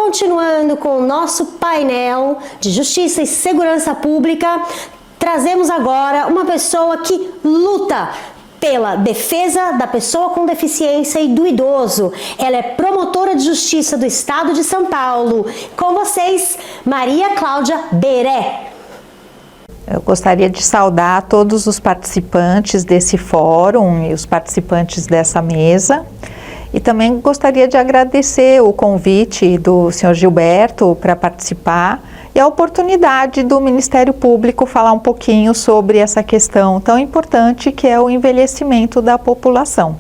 Continuando com o nosso painel de Justiça e Segurança Pública, trazemos agora uma pessoa que luta pela defesa da pessoa com deficiência e do idoso. Ela é promotora de justiça do Estado de São Paulo. Com vocês, Maria Cláudia Beré. Eu gostaria de saudar todos os participantes desse fórum e os participantes dessa mesa. E também gostaria de agradecer o convite do senhor Gilberto para participar e a oportunidade do Ministério Público falar um pouquinho sobre essa questão tão importante que é o envelhecimento da população.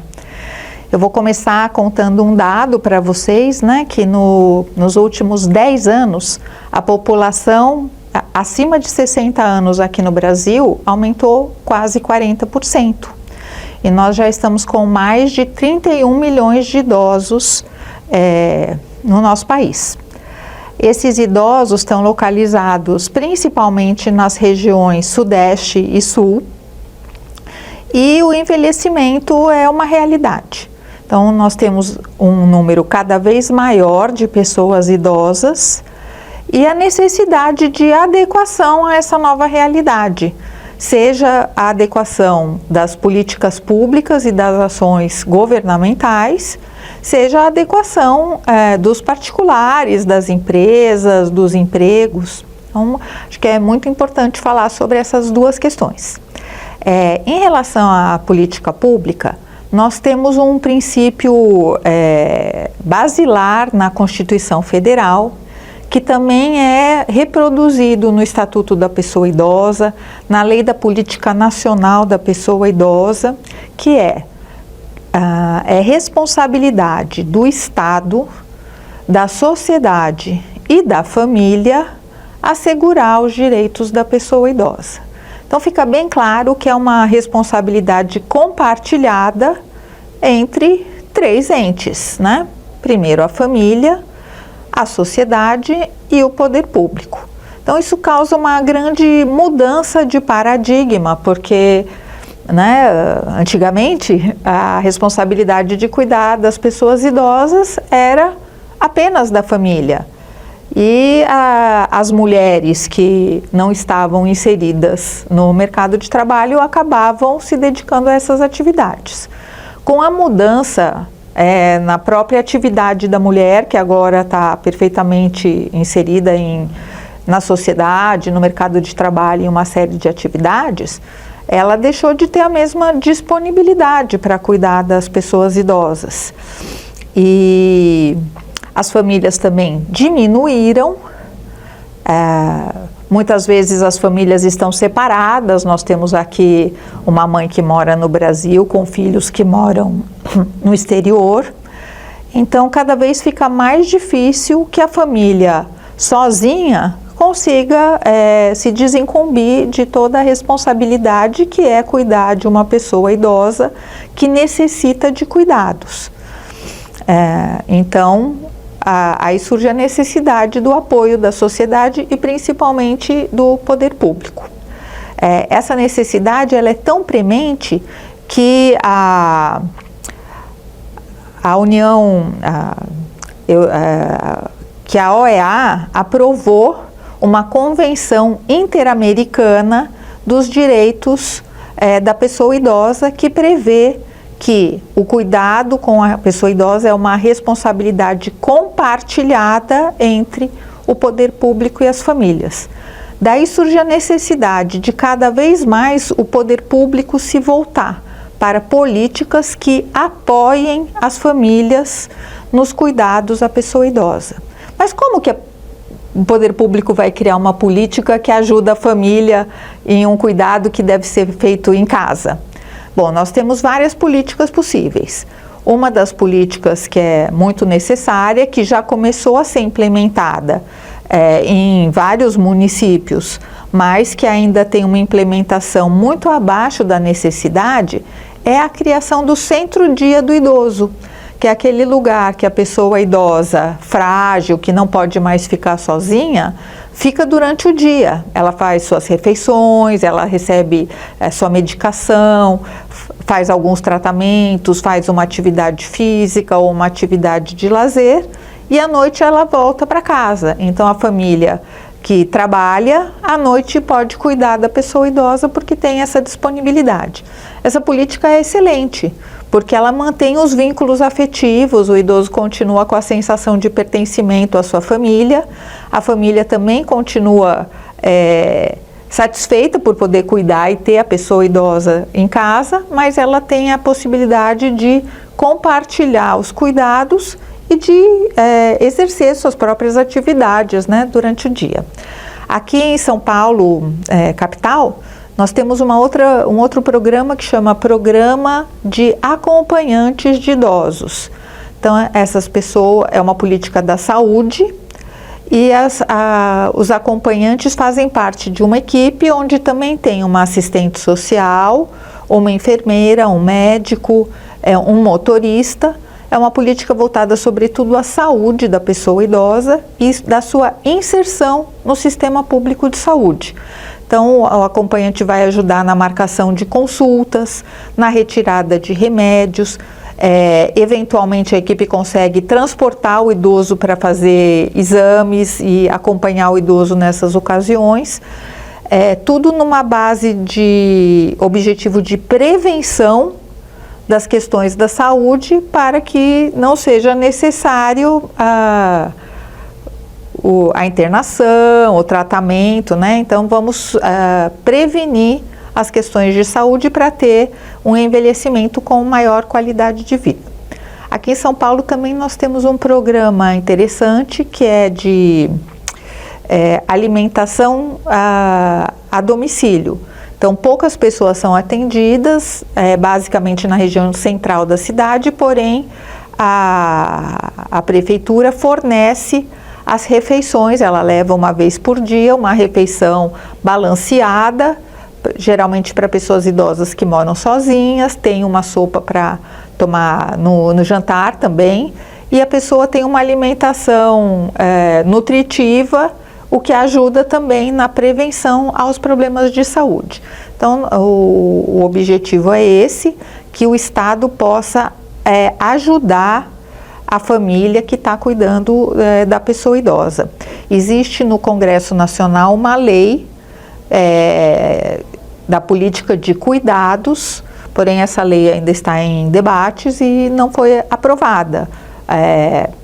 Eu vou começar contando um dado para vocês, né, que nos últimos 10 anos a população acima de 60 anos aqui no Brasil aumentou quase 40%. E nós já estamos com mais de 31 milhões de idosos no nosso país. Esses idosos estão localizados principalmente nas regiões Sudeste e Sul, e o envelhecimento é uma realidade. Então, nós temos um número cada vez maior de pessoas idosas e a necessidade de adequação a essa nova realidade, seja a adequação das políticas públicas e das ações governamentais, seja a adequação dos particulares, das empresas, dos empregos. Então, acho que é muito importante falar sobre essas duas questões. Em relação à política pública, nós temos um princípio basilar na Constituição Federal, que também é reproduzido no Estatuto da Pessoa Idosa, na Lei da Política Nacional da Pessoa Idosa, que é responsabilidade do Estado, da sociedade e da família assegurar os direitos da pessoa idosa. Então fica bem claro que é uma responsabilidade compartilhada entre três entes, né? Primeiro a família, a sociedade e o poder público. Então isso causa uma grande mudança de paradigma, porque antigamente a responsabilidade de cuidar das pessoas idosas era apenas da família. E as mulheres que não estavam inseridas no mercado de trabalho acabavam se dedicando a essas atividades. Com a mudança na própria atividade da mulher, que agora está perfeitamente inserida na sociedade, no mercado de trabalho, em uma série de atividades, ela deixou de ter a mesma disponibilidade para cuidar das pessoas idosas. E as famílias também diminuíram, muitas vezes as famílias estão separadas. Nós temos aqui uma mãe que mora no Brasil com filhos que moram no exterior. Então, cada vez fica mais difícil que a família sozinha consiga se desincumbir de toda a responsabilidade que é cuidar de uma pessoa idosa que necessita de cuidados. Então, aí surge a necessidade do apoio da sociedade e principalmente do poder público. Essa necessidade ela é tão premente que a OEA aprovou uma convenção interamericana dos direitos da pessoa idosa, que prevê que o cuidado com a pessoa idosa é uma responsabilidade compartilhada entre o poder público e as famílias. Daí surge a necessidade de cada vez mais o poder público se voltar para políticas que apoiem as famílias nos cuidados à pessoa idosa. Mas como que o poder público vai criar uma política que ajuda a família em um cuidado que deve ser feito em casa? Bom, nós temos várias políticas possíveis. Uma das políticas que é muito necessária, que já começou a ser implementada em vários municípios, mas que ainda tem uma implementação muito abaixo da necessidade, é a criação do Centro-Dia do Idoso, que é aquele lugar que a pessoa idosa, frágil, que não pode mais ficar sozinha, fica durante o dia. Ela faz suas refeições, ela recebe sua medicação, faz alguns tratamentos, faz uma atividade física ou uma atividade de lazer e à noite ela volta para casa. Então a família que trabalha, à noite pode cuidar da pessoa idosa porque tem essa disponibilidade. Essa política é excelente, porque ela mantém os vínculos afetivos, o idoso continua com a sensação de pertencimento à sua família, a família também continua satisfeita por poder cuidar e ter a pessoa idosa em casa, mas ela tem a possibilidade de compartilhar os cuidados e de exercer suas próprias atividades, né, durante o dia. Aqui em São Paulo, capital, nós temos um outro programa que chama Programa de Acompanhantes de Idosos. Então, essas pessoas, é uma política da saúde e os acompanhantes fazem parte de uma equipe onde também tem uma assistente social, uma enfermeira, um médico, um motorista. É uma política voltada sobretudo à saúde da pessoa idosa e da sua inserção no sistema público de saúde. Então, o acompanhante vai ajudar na marcação de consultas, na retirada de remédios, eventualmente a equipe consegue transportar o idoso para fazer exames e acompanhar o idoso nessas ocasiões. Tudo numa base de objetivo de prevenção das questões da saúde para que não seja necessário a internação, o tratamento, né? Então vamos prevenir as questões de saúde para ter um envelhecimento com maior qualidade de vida. Aqui em São Paulo também nós temos um programa interessante que é de alimentação a domicílio. Então, poucas pessoas são atendidas, basicamente na região central da cidade, porém a prefeitura fornece as refeições, ela leva uma vez por dia uma refeição balanceada, geralmente para pessoas idosas que moram sozinhas, tem uma sopa para tomar no jantar também, e a pessoa tem uma alimentação nutritiva, o que ajuda também na prevenção aos problemas de saúde. Então, o objetivo é esse, que o Estado possa ajudar a família que está cuidando da pessoa idosa. Existe no Congresso Nacional uma lei da política de cuidados, porém essa lei ainda está em debates e não foi aprovada.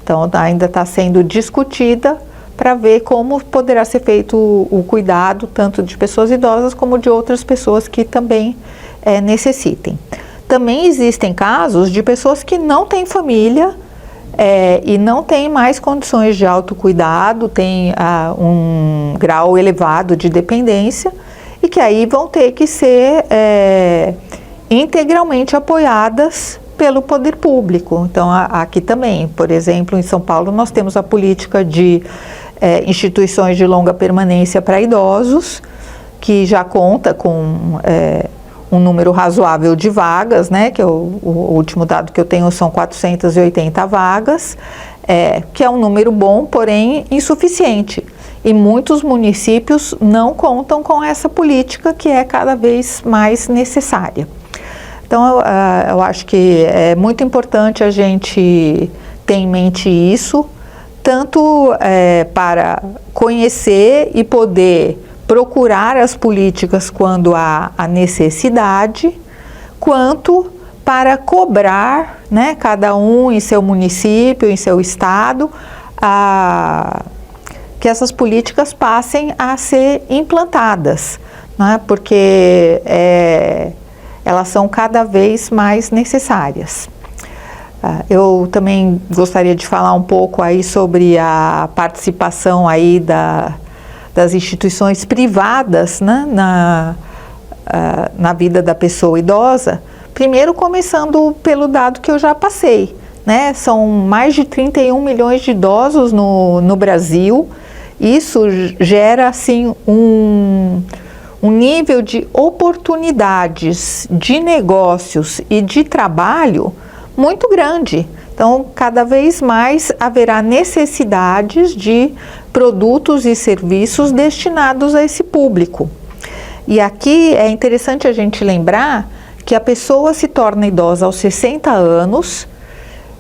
Então, ainda está sendo discutida para ver como poderá ser feito o cuidado tanto de pessoas idosas como de outras pessoas que também necessitem. Também existem casos de pessoas que não têm família e não têm mais condições de autocuidado, têm um grau elevado de dependência e que aí vão ter que ser integralmente apoiadas pelo poder público. Então, aqui também, por exemplo, em São Paulo, nós temos a política de instituições de longa permanência para idosos, que já conta com um número razoável de vagas, né, que o último dado que eu tenho são 480 vagas, que é um número bom, porém insuficiente. E muitos municípios não contam com essa política que é cada vez mais necessária. Então, eu acho que é muito importante a gente ter em mente isso, tanto para conhecer e poder procurar as políticas quando há a necessidade, quanto para cobrar, né, cada um em seu município, em seu estado, que essas políticas passem a ser implantadas, né, porque elas são cada vez mais necessárias. Eu também gostaria de falar um pouco aí sobre a participação aí das instituições privadas, né, na vida da pessoa idosa. Primeiro, começando pelo dado que eu já passei, né? São mais de 31 milhões de idosos no Brasil. Isso gera, assim, um nível de oportunidades de negócios e de trabalho muito grande. Então, cada vez mais haverá necessidades de produtos e serviços destinados a esse público. E aqui é interessante a gente lembrar que a pessoa se torna idosa aos 60 anos,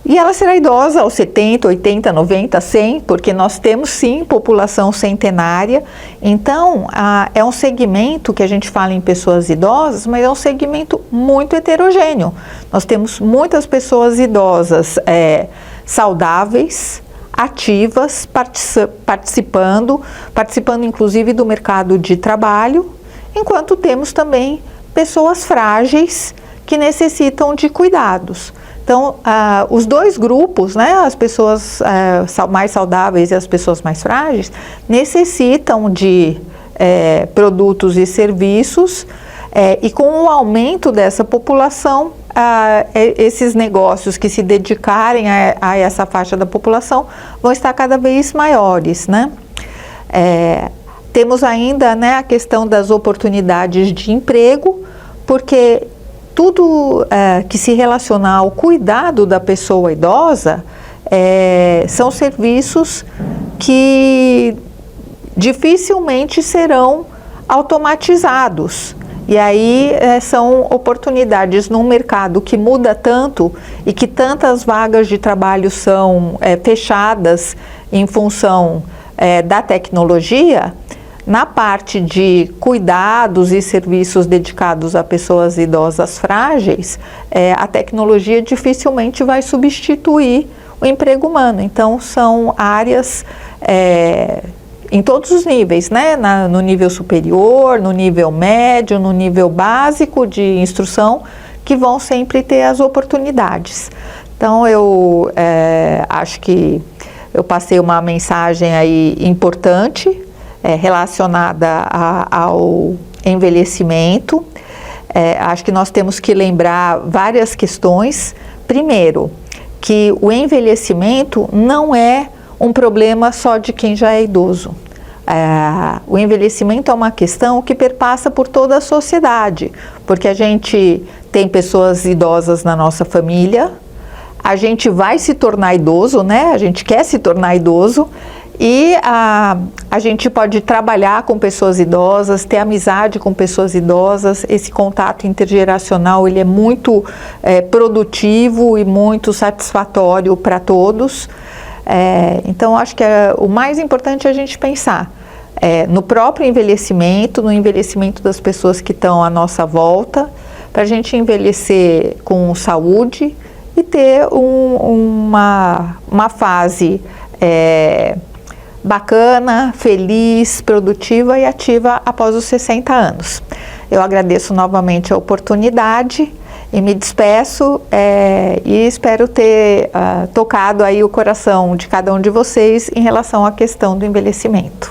E ela será idosa aos 70, 80, 90, 100, porque nós temos sim população centenária. Então, é um segmento que a gente fala em pessoas idosas, mas é um segmento muito heterogêneo. Nós temos muitas pessoas idosas saudáveis, ativas, participando inclusive do mercado de trabalho, enquanto temos também pessoas frágeis que necessitam de cuidados. Então, os dois grupos, né, as pessoas mais saudáveis e as pessoas mais frágeis, necessitam de produtos e serviços, e com o aumento dessa população, esses negócios que se dedicarem a essa faixa da população vão estar cada vez maiores, né? Temos ainda, né, a questão das oportunidades de emprego, porque tudo que se relaciona ao cuidado da pessoa idosa são serviços que dificilmente serão automatizados. E aí são oportunidades num mercado que muda tanto e que tantas vagas de trabalho são fechadas em função da tecnologia. Na parte de cuidados e serviços dedicados a pessoas idosas frágeis, a tecnologia dificilmente vai substituir o emprego humano. Então, são áreas em todos os níveis, né? No nível superior, no nível médio, no nível básico de instrução, que vão sempre ter as oportunidades. Então, eu acho que eu passei uma mensagem aí importante, relacionada ao envelhecimento. Acho que nós temos que lembrar várias questões. Primeiro, que o envelhecimento não é um problema só de quem já é idoso. O envelhecimento é uma questão que perpassa por toda a sociedade, porque a gente tem pessoas idosas na nossa família, a gente vai se tornar idoso, né? A gente quer se tornar idoso, e a gente pode trabalhar com pessoas idosas, ter amizade com pessoas idosas. Esse contato intergeracional ele é muito produtivo e muito satisfatório para todos. Então, acho que o mais importante é a gente pensar no próprio envelhecimento, no envelhecimento das pessoas que estão à nossa volta, para a gente envelhecer com saúde e ter uma fase bacana, feliz, produtiva e ativa após os 60 anos. Eu agradeço novamente a oportunidade e me despeço e espero ter tocado aí o coração de cada um de vocês em relação à questão do envelhecimento.